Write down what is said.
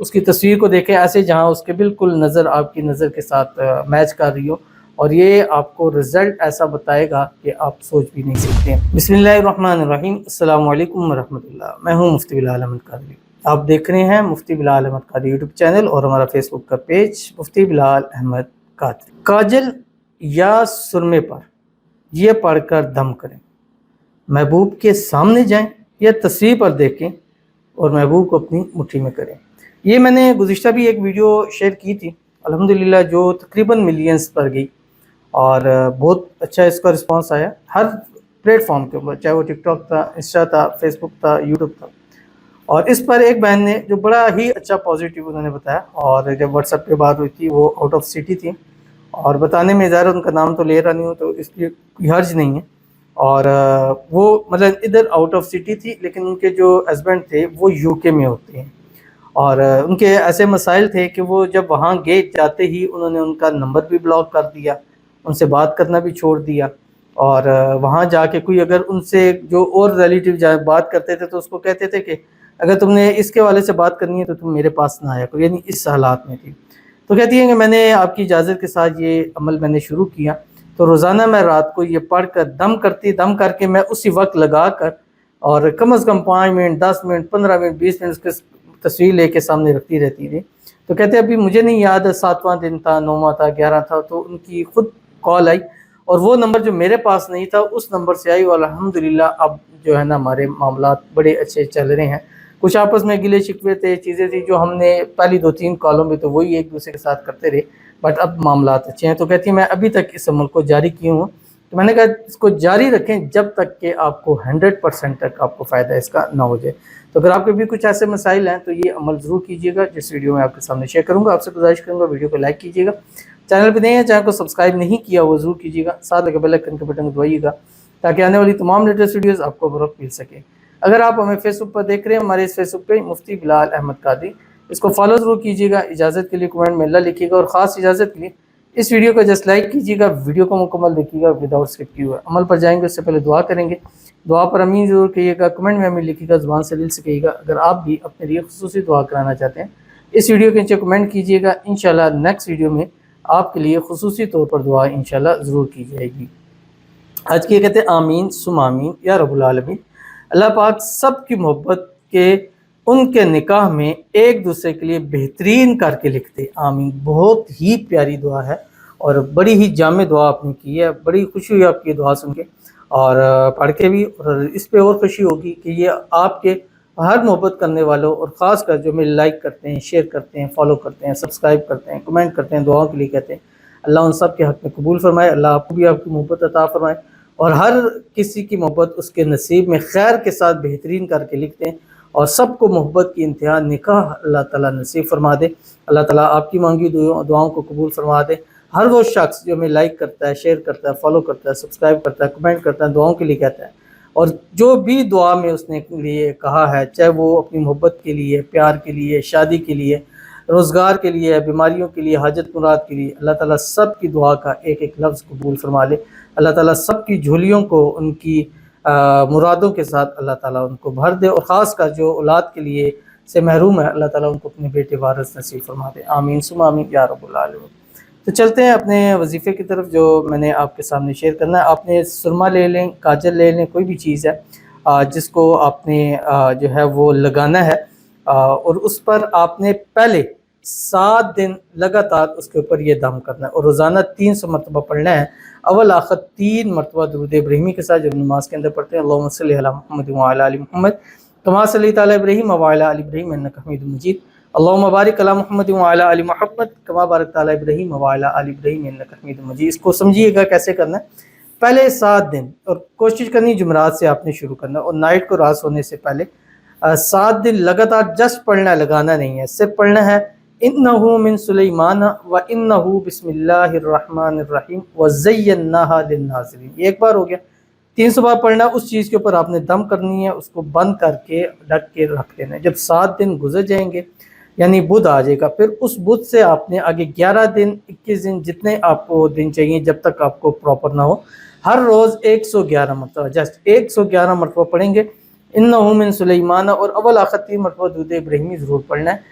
اس کی تصویر کو دیکھیں ایسے جہاں اس کے بالکل نظر آپ کی نظر کے ساتھ میچ کر رہی ہو، اور یہ آپ کو رزلٹ ایسا بتائے گا کہ آپ سوچ بھی نہیں سکتے۔ بسم اللہ الرحمن الرحیم، السلام علیکم ورحمۃ اللہ۔ میں ہوں مفتی بلال احمد قادری، آپ دیکھ رہے ہیں مفتی بلال احمد قادری یوٹیوب چینل اور ہمارا فیس بک کا پیج مفتی بلال احمد قادری۔ کاجل یا سرمے پر یہ پڑھ کر دم کریں، محبوب کے سامنے جائیں یا تصویر پر دیکھیں اور محبوب کو اپنی مٹھی میں کریں۔ یہ میں نے گزشتہ بھی ایک ویڈیو شیئر کی تھی الحمدللہ، جو تقریباً ملینز پر گئی اور بہت اچھا اس کا رسپانس آیا ہر پلیٹ فارم کے اوپر، چاہے وہ ٹک ٹاک تھا، انسٹا تھا، فیس بک تھا، یوٹیوب تھا۔ اور اس پر ایک بہن نے جو بڑا ہی اچھا پازیٹیو انہوں نے بتایا، اور جب واٹس ایپ پہ بات ہوئی تھی وہ آؤٹ آف سٹی تھی، اور بتانے میں ظاہر ان کا نام تو لے رہا نہیں ہوں تو اس لیے کوئی حرج نہیں ہے، اور وہ مطلب ادھر آؤٹ آف سٹی تھی، لیکن ان کے جو ہسبینڈ تھے وہ یو کے میں ہوتے ہیں، اور ان کے ایسے مسائل تھے کہ وہ جب وہاں گئے جاتے ہی انہوں نے ان کا نمبر بھی بلاک کر دیا، ان سے بات کرنا بھی چھوڑ دیا، اور وہاں جا کے کوئی اگر ان سے جو اور ریلیٹیو بات کرتے تھے تو اس کو کہتے تھے کہ اگر تم نے اس کے والے سے بات کرنی ہے تو تم میرے پاس نہ آیا کرو، یعنی اس حالات میں تھی۔ تو کہتی ہیں کہ میں نے آپ کی اجازت کے ساتھ یہ عمل میں نے شروع کیا، تو روزانہ میں رات کو یہ پڑھ کر دم کر کے میں اسی وقت لگا کر اور کم از کم 5 منٹ 10 منٹ 15 منٹ 20 منٹ اس کے تصویر لے کے سامنے رکھتی رہتی تھی۔ تو کہتے ابھی مجھے نہیں یاد 7واں دن تھا، 9واں تھا، 11 تھا، تو ان کی خود کال آئی، اور وہ نمبر جو میرے پاس نہیں تھا اس نمبر سے آئی، اور الحمدللہ اب جو ہے نا ہمارے معاملات بڑے اچھے چل رہے ہیں۔ کچھ آپس میں گلے شکوے تھے، چیزیں تھی جو ہم نے پہلی 2-3 کالوں میں تو وہی ایک دوسرے کے ساتھ کرتے رہے، بٹ اب معاملات اچھے ہیں۔ تو کہتی ہیں میں ابھی تک اس عمل کو جاری کی ہوں، تو میں نے کہا اس کو جاری رکھیں جب تک کہ آپ کو 100% تک آپ کو فائدہ اس کا نہ ہو جائے۔ تو اگر آپ کے بھی کچھ ایسے مسائل ہیں تو یہ عمل ضرور کیجیے گا، جس ویڈیو میں آپ کے سامنے شیئر کروں گا۔ آپ سے گزارش کروں گا ویڈیو کو لائک کیجیے گا، چینل پہ نہیں ہے چینل کو سبسکرائب نہیں کیا وہ ضرور کیجیے گا، ساتھ لگے بیل آئیکن کے بٹن کو دبائیے گا تاکہ آنے والی تمام لیٹسٹ ویڈیوز آپ کو بروقت مل سکے۔ اگر آپ ہمیں فیس بک پر دیکھ رہے ہیں، ہمارے اس فیس بک پہ مفتی بلال احمد قادری، اس کو فالو ضرور کیجیے گا۔ اجازت کے لیے کمنٹ میں اللہ لکھیے گا، اور خاص اجازت کے لیے اس ویڈیو کو جسٹ لائک کیجیے گا، ویڈیو کو مکمل دیکھیے گا وداؤٹ اسکپ کیے ہوئے۔ عمل پر جائیں گے اس سے پہلے دعا کریں گے، دعا پر امین ضرور کہیے گا، کمنٹ میں امین لکھیے گا، زبان سے دل سے کہیے گا۔ اگر آپ بھی اپنے لیے خصوصی دعا کرانا چاہتے ہیں اس ویڈیو کے نیچے کمنٹ کیجیے گا، انشاءاللہ نیکسٹ ویڈیو میں آپ کے لیے خصوصی طور پر دعا انشاءاللہ ضرور کی جائے گی۔ آج کی کہتے ہیں آمین ثم آمین یا رب العالمین۔ اللہ پاک سب کی محبت کے ان کے نکاح میں ایک دوسرے کے لیے بہترین کر کے لکھتے، آمین۔ بہت ہی پیاری دعا ہے اور بڑی ہی جامع دعا آپ نے کی ہے، بڑی خوشی ہوئی آپ کی دعا سن کے اور پڑھ کے بھی، اور اس پہ اور خوشی ہوگی کہ یہ آپ کے ہر محبت کرنے والوں اور خاص کر جو ہمیں لائک کرتے ہیں، شیئر کرتے ہیں، فالو کرتے ہیں، سبسکرائب کرتے ہیں، کمنٹ کرتے ہیں، دعاؤں کے لیے کہتے ہیں، اللہ ان سب کے حق میں قبول فرمائے، اللہ آپ کو بھی آپ کی محبت عطا فرمائے، اور ہر کسی کی محبت اس کے نصیب میں خیر کے ساتھ بہترین کر کے لکھتے ہیں، اور سب کو محبت کی انتہا نکاح اللہ تعالیٰ نصیب فرما دے۔ اللہ تعالیٰ آپ کی مانگی دعاؤں کو قبول فرما دے۔ ہر وہ شخص جو ہمیں لائک کرتا ہے، شیئر کرتا ہے، فالو کرتا ہے، سبسکرائب کرتا ہے، کمنٹ کرتا ہے، دعاؤں کے لیے کہتا ہے، اور جو بھی دعا میں اس نے لیے کہا ہے، چاہے وہ اپنی محبت کے لیے، پیار کے لیے، شادی کے لیے، روزگار کے لیے، بیماریوں کے لیے، حاجت مراد کے لیے، اللہ تعالیٰ سب کی دعا کا ایک ایک لفظ قبول فرما لے۔ اللہ تعالیٰ سب کی جھولیوں کو ان کی مرادوں کے ساتھ اللہ تعالیٰ ان کو بھر دے، اور خاص کر جو اولاد کے لیے سے محروم ہے اللہ تعالیٰ ان کو اپنے بیٹے وارث نصیب فرما دے، آمین ثم آمین یا رب العالمین۔ تو چلتے ہیں اپنے وظیفے کی طرف جو میں نے آپ کے سامنے شیئر کرنا ہے۔ آپ نے سرما لے لیں، کاجل لے لیں، کوئی بھی چیز ہے جس کو آپ نے جو ہے وہ لگانا ہے، اور اس پر آپ نے پہلے 7 دن لگاتار اس کے اوپر یہ دم کرنا ہے، اور روزانہ 300 مرتبہ پڑھنا ہے، اول آخر 3 مرتبہ درود ابراہیمی کے ساتھ جب نماز کے اندر پڑھتے ہیں، اللہم صلی علی محمد وعلی آل محمد کما صلیت علی ابراہیم وعلی آل ابراہیم انک حمید مجید، اللہم بارک علی محمد وعلی آل محمد کما بارکت علی ابراہیم وعلی آل ابراہیم انک حمید مجید۔ اس کو سمجھیے گا کیسے کرنا ہے۔ پہلے 7 دن، اور کوشش کرنی جمعرات سے آپ نے شروع کرنا، اور نائٹ کو رات سونے سے پہلے 7 دن لگاتار جسٹ پڑھنا ہے، لگانا نہیں ہے، صرف پڑھنا ہے انہو من سلیمان و انہو بسم اللہ الرحمن الرحیم وزیناہا للناظرین۔ یہ ایک بار ہو گیا۔ 300 بار پڑھنا، اس چیز کے اوپر آپ نے دم کرنی ہے، اس کو بند کر کے ڈھک کے رکھ دینا ہے۔ جب 7 دن گزر جائیں گے یعنی بدھ آ جائے گا، پھر اس بدھ سے آپ نے آگے 11 دن 21 دن جتنے آپ کو دن چاہیے جب تک آپ کو پراپر نہ ہو، ہر روز 111 مرتبہ، جسٹ 111 مرتبہ پڑھیں گے انہو من سلیمان، اور اول آخر 3 مرتبہ درود ابراہیمی ضرور پڑھنا ہے۔